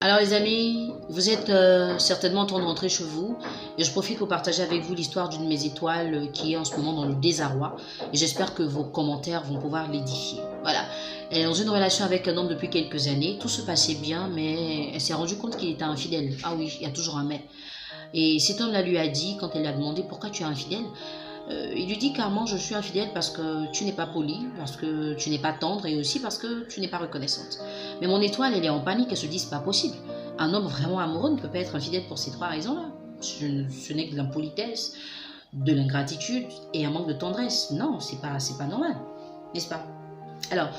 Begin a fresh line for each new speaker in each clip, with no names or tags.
Alors les amis, vous êtes certainement en train de rentrer chez vous et je profite pour partager avec vous l'histoire d'une de mes étoiles qui est en ce moment dans le désarroi et j'espère que vos commentaires vont pouvoir l'édifier. Voilà, elle est dans une relation avec un homme depuis quelques années, tout se passait bien mais elle s'est rendue compte qu'il était infidèle. Ah oui, il y a toujours un mais. Et cet homme-là lui a dit, quand elle lui a demandé pourquoi tu es infidèle, il lui dit carrément je suis infidèle parce que tu n'es pas poli, parce que tu n'es pas tendre et aussi parce que tu n'es pas reconnaissante. Mais mon étoile, elle est en panique, elle se dit c'est pas possible. Un homme vraiment amoureux ne peut pas être infidèle pour ces trois raisons-là. Ce n'est que de l'impolitesse, de l'ingratitude et un manque de tendresse. Non, c'est pas normal, n'est-ce pas? Alors,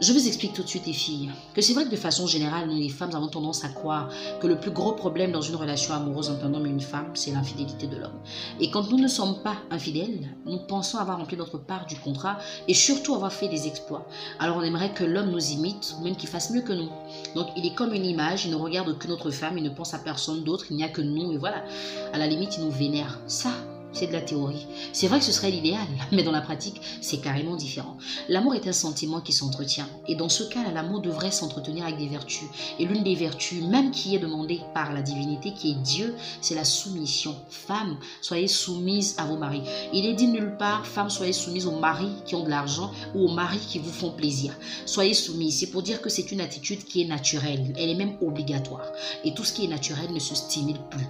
je vous explique tout de suite les filles, que c'est vrai que de façon générale, nous les femmes avons tendance à croire que le plus gros problème dans une relation amoureuse entre un homme et une femme, c'est l'infidélité de l'homme. Et quand nous ne sommes pas infidèles, nous pensons avoir rempli notre part du contrat et surtout avoir fait des exploits. Alors on aimerait que l'homme nous imite ou même qu'il fasse mieux que nous. Donc il est comme une image, il ne regarde que notre femme, il ne pense à personne d'autre, il n'y a que nous et voilà. À la limite, il nous vénère. Ça, c'est de la théorie. C'est vrai que ce serait l'idéal, mais dans la pratique, c'est carrément différent. L'amour est un sentiment qui s'entretient. Et dans ce cas-là, l'amour devrait s'entretenir avec des vertus. Et l'une des vertus, même qui est demandée par la divinité, qui est Dieu, c'est la soumission. Femmes, soyez soumises à vos maris. Il est dit nulle part, femmes, soyez soumises aux maris qui ont de l'argent ou aux maris qui vous font plaisir. Soyez soumises. C'est pour dire que c'est une attitude qui est naturelle. Elle est même obligatoire. Et tout ce qui est naturel ne se stimule plus.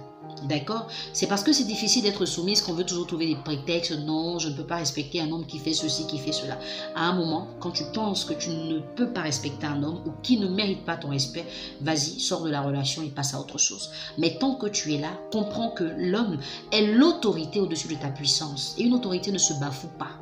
D'accord? C'est parce que c'est difficile d'être soumise qu'on veut toujours trouver des prétextes. Non, je ne peux pas respecter un homme qui fait ceci, qui fait cela. À un moment, quand tu penses que tu ne peux pas respecter un homme ou qui ne mérite pas ton respect, vas-y, sors de la relation et passe à autre chose. Mais tant que tu es là, comprends que l'homme est l'autorité au-dessus de ta puissance. Et une autorité ne se bafoue pas.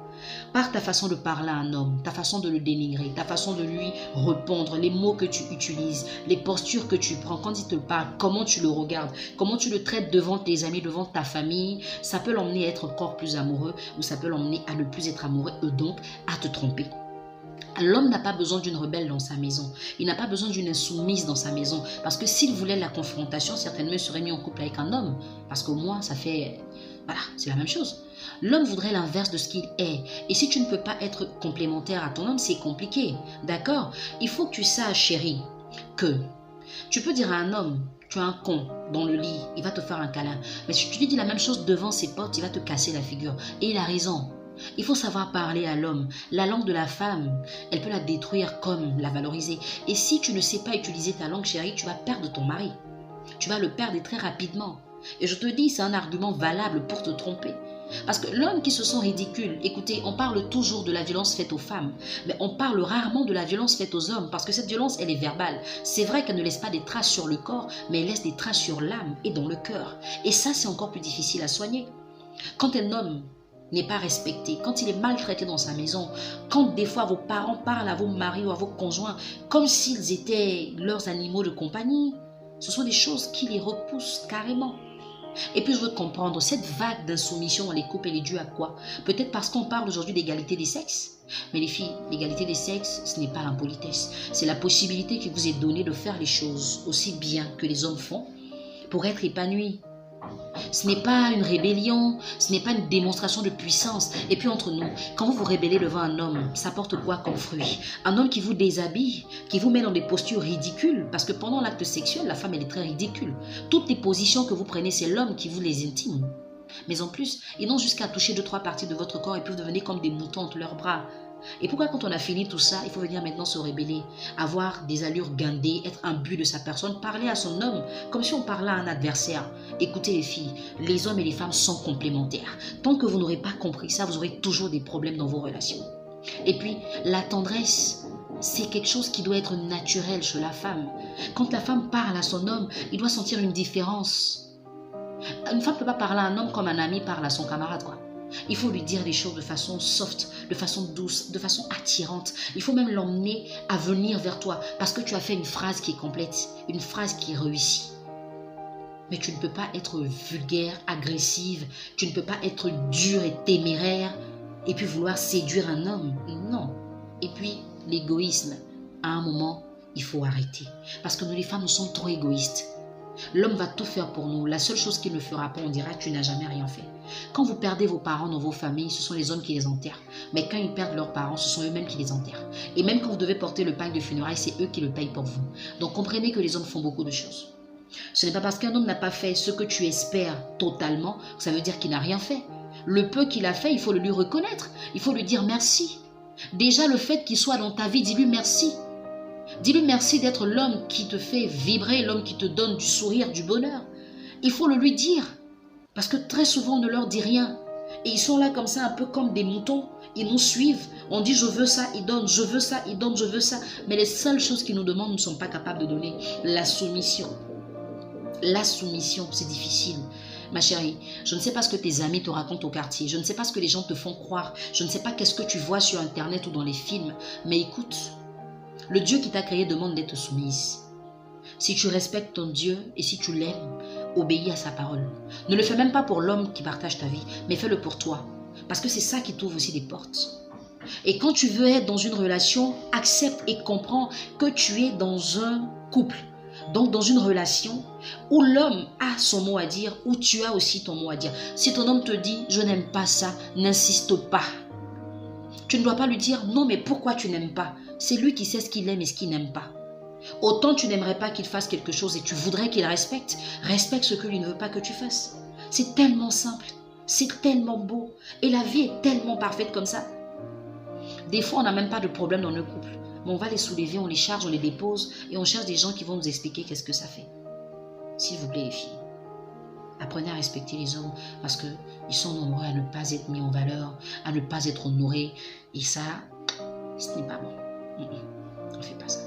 Par ta façon de parler à un homme, ta façon de le dénigrer, ta façon de lui répondre, les mots que tu utilises, les postures que tu prends quand il te parle, comment tu le regardes, comment tu le traites devant tes amis, devant ta famille, ça peut l'emmener à être encore plus amoureux ou ça peut l'emmener à ne plus être amoureux et donc à te tromper. L'homme n'a pas besoin d'une rebelle dans sa maison. Il n'a pas besoin d'une insoumise dans sa maison. Parce que s'il voulait la confrontation, certainement il serait mis en couple avec un homme. Parce qu'au moins, ça fait... Voilà, c'est la même chose. L'homme voudrait l'inverse de ce qu'il est. Et si tu ne peux pas être complémentaire à ton homme, c'est compliqué. D'accord? Il faut que tu saches, chérie, que tu peux dire à un homme, tu es un con dans le lit, il va te faire un câlin. Mais si tu lui dis la même chose devant ses potes, il va te casser la figure. Et il a raison. Il faut savoir parler à l'homme. La langue de la femme, elle peut la détruire comme la valoriser. Et si tu ne sais pas utiliser ta langue, chérie, tu vas perdre ton mari. Tu vas le perdre très rapidement. Et je te dis, c'est un argument valable pour te tromper. Parce que l'homme qui se sent ridicule, écoutez, on parle toujours de la violence faite aux femmes, mais on parle rarement de la violence faite aux hommes, parce que cette violence, elle est verbale. C'est vrai qu'elle ne laisse pas des traces sur le corps, mais elle laisse des traces sur l'âme et dans le cœur. Et ça, c'est encore plus difficile à soigner. Quand un homme n'est pas respecté, quand il est maltraité dans sa maison, quand des fois vos parents parlent à vos maris ou à vos conjoints comme s'ils étaient leurs animaux de compagnie, ce sont des choses qui les repoussent carrément. Et puis je veux comprendre, cette vague d'insoumission dans les couples, elle est due à quoi? Peut-être parce qu'on parle aujourd'hui d'égalité des sexes. Mais les filles, l'égalité des sexes, ce n'est pas l'impolitesse. C'est la possibilité qui vous est donnée de faire les choses aussi bien que les hommes font pour être épanouis. Ce n'est pas une rébellion, ce n'est pas une démonstration de puissance. Et puis entre nous, quand vous vous rébellez devant un homme, ça porte quoi comme fruit? Un homme qui vous déshabille, qui vous met dans des postures ridicules, parce que pendant l'acte sexuel, la femme elle est très ridicule. Toutes les positions que vous prenez, c'est l'homme qui vous les intime. Mais en plus, ils n'ont jusqu'à toucher 2-3 parties de votre corps et puis vous devenez comme des moutons entre leurs bras. Et pourquoi quand on a fini tout ça, il faut venir maintenant se rébeller, avoir des allures guindées, être imbu de sa personne, parler à son homme comme si on parlait à un adversaire. Écoutez les filles, les hommes et les femmes sont complémentaires. Tant que vous n'aurez pas compris ça, vous aurez toujours des problèmes dans vos relations. Et puis, la tendresse, c'est quelque chose qui doit être naturel chez la femme. Quand la femme parle à son homme, il doit sentir une différence. Une femme ne peut pas parler à un homme comme un ami parle à son camarade, quoi. Il faut lui dire les choses de façon soft, de façon douce, de façon attirante. Il faut même l'emmener à venir vers toi parce que tu as fait une phrase qui est complète, une phrase qui est réussie. Mais tu ne peux pas être vulgaire, agressive, tu ne peux pas être dure et téméraire et puis vouloir séduire un homme. Non. Et puis, l'égoïsme, à un moment, il faut arrêter. Parce que nous les femmes, nous sommes trop égoïstes. L'homme va tout faire pour nous. La seule chose qu'il ne fera pas, on dira, tu n'as jamais rien fait. Quand vous perdez vos parents dans vos familles, ce sont les hommes qui les enterrent. Mais quand ils perdent leurs parents, ce sont eux-mêmes qui les enterrent. Et même quand vous devez porter le pack de funérailles, c'est eux qui le payent pour vous. Donc comprenez que les hommes font beaucoup de choses. Ce n'est pas parce qu'un homme n'a pas fait ce que tu espères totalement, ça veut dire qu'il n'a rien fait. Le peu qu'il a fait, il faut le lui reconnaître. Il faut lui dire merci. Déjà, le fait qu'il soit dans ta vie, dis-lui merci. Dis-lui merci d'être l'homme qui te fait vibrer, l'homme qui te donne du sourire, du bonheur. Il faut le lui dire. Parce que très souvent, on ne leur dit rien. Et ils sont là comme ça, un peu comme des moutons. Ils nous suivent. On dit je veux ça, ils donnent, je veux ça, ils donnent, je veux ça. Mais les seules choses qu'ils nous demandent, nous ne sommes pas capables de donner. La soumission. La soumission, c'est difficile. Ma chérie, je ne sais pas ce que tes amis te racontent au quartier. Je ne sais pas ce que les gens te font croire. Je ne sais pas qu'est-ce que tu vois sur Internet ou dans les films. Mais écoute, le Dieu qui t'a créé demande d'être soumise. Si tu respectes ton Dieu et si tu l'aimes, obéis à sa parole. Ne le fais même pas pour l'homme qui partage ta vie, mais fais-le pour toi. Parce que c'est ça qui t'ouvre aussi des portes. Et quand tu veux être dans une relation, accepte et comprends que tu es dans un couple. Donc dans une relation où l'homme a son mot à dire, où tu as aussi ton mot à dire. Si ton homme te dit « je n'aime pas ça », n'insiste pas. Tu ne dois pas lui dire « non mais pourquoi tu n'aimes pas ?» C'est lui qui sait ce qu'il aime et ce qu'il n'aime pas. Autant tu n'aimerais pas qu'il fasse quelque chose et tu voudrais qu'il respecte. Respecte ce que lui ne veut pas que tu fasses. C'est tellement simple, c'est tellement beau. Et la vie est tellement parfaite comme ça. Des fois on n'a même pas de problème dans le couple. Mais on va les soulever, on les charge, on les dépose et on cherche des gens qui vont nous expliquer qu'est-ce que ça fait. S'il vous plaît les filles, apprenez à respecter les hommes parce qu'ils sont nombreux à ne pas être mis en valeur, à ne pas être honorés. Et ça, ce n'est pas bon. On ne fait pas ça.